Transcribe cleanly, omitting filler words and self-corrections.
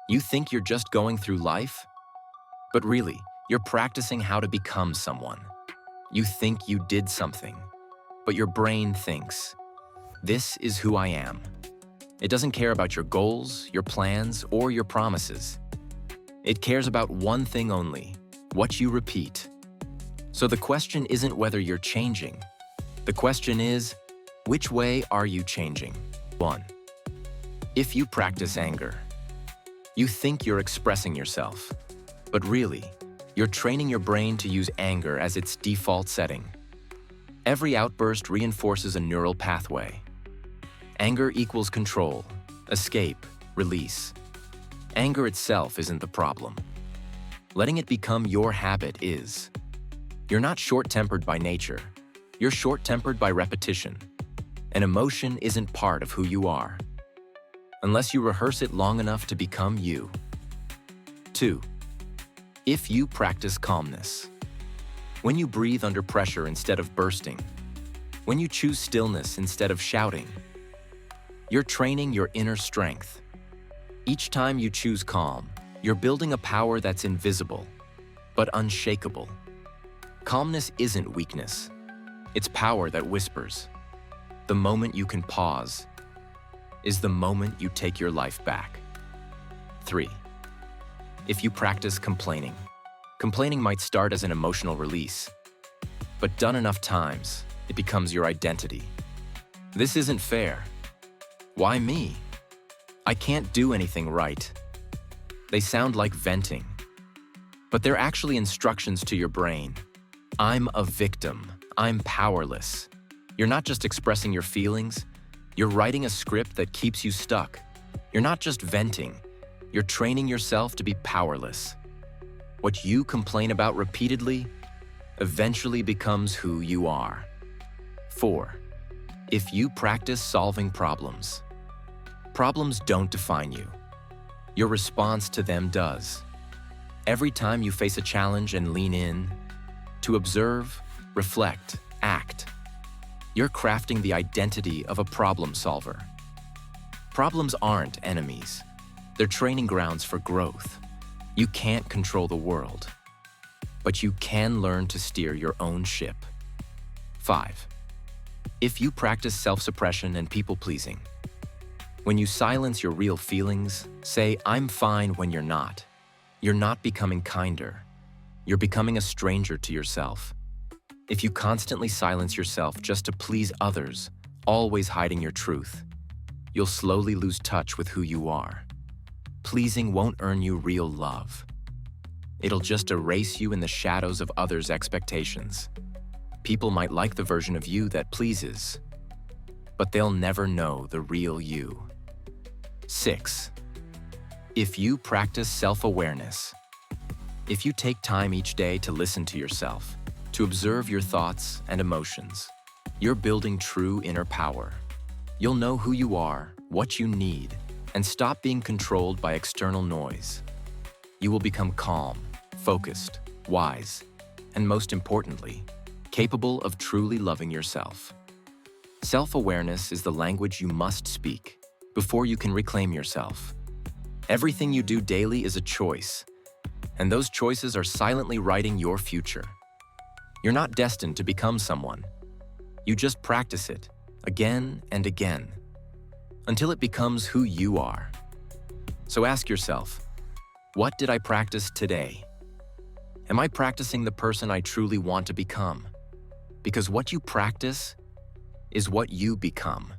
You think you're just going through life, but really, you're practicing how to become someone. You think you did something, but your brain thinks, this is who I am. It doesn't care about your goals, your plans, or your promises. It cares about one thing only, what you repeat. So the question isn't whether you're changing. The question is, which way are you changing? 1. If you practice anger, you think you're expressing yourself, but really, you're training your brain to use anger as its default setting. Every outburst reinforces a neural pathway. Anger equals control, escape, release. Anger itself isn't the problem. Letting it become your habit is. You're not short-tempered by nature. You're short-tempered by repetition. An emotion isn't part of who you are, unless you rehearse it long enough to become you. 2. If you practice calmness. When you breathe under pressure instead of bursting. When you choose stillness instead of shouting. You're training your inner strength. Each time you choose calm, you're building a power that's invisible, but unshakable. Calmness isn't weakness. It's power that whispers. The moment you can pause is the moment you take your life back. 3. If you practice complaining. Complaining might start as an emotional release, but done enough times, it becomes your identity. This isn't fair. Why me? I can't do anything right. They sound like venting, but they're actually instructions to your brain. I'm a victim. I'm powerless. You're not just expressing your feelings, you're writing a script that keeps you stuck. You're not just venting, you're training yourself to be powerless. What you complain about repeatedly eventually becomes who you are. 4. If you practice solving problems. Problems don't define you. Your response to them does. Every time you face a challenge and lean in, to observe, reflect, act, you're crafting the identity of a problem solver. Problems aren't enemies. They're training grounds for growth. You can't control the world, but you can learn to steer your own ship. 5. If you practice self-suppression and people-pleasing. When you silence your real feelings, say, I'm fine when you're not becoming kinder. You're becoming a stranger to yourself. If you constantly silence yourself just to please others, always hiding your truth, you'll slowly lose touch with who you are. Pleasing won't earn you real love. It'll just erase you in the shadows of others' expectations. People might like the version of you that pleases, but they'll never know the real you. 6. If you practice self-awareness. If you take time each day to listen to yourself, to observe your thoughts and emotions, you're building true inner power. You'll know who you are, what you need, and stop being controlled by external noise. You will become calm, focused, wise, and most importantly, capable of truly loving yourself. Self-awareness is the language you must speak before you can reclaim yourself. Everything you do daily is a choice, and those choices are silently writing your future. You're not destined to become someone. You just practice it again and again until it becomes who you are. So ask yourself, what did I practice today? Am I practicing the person I truly want to become? Because what you practice is what you become.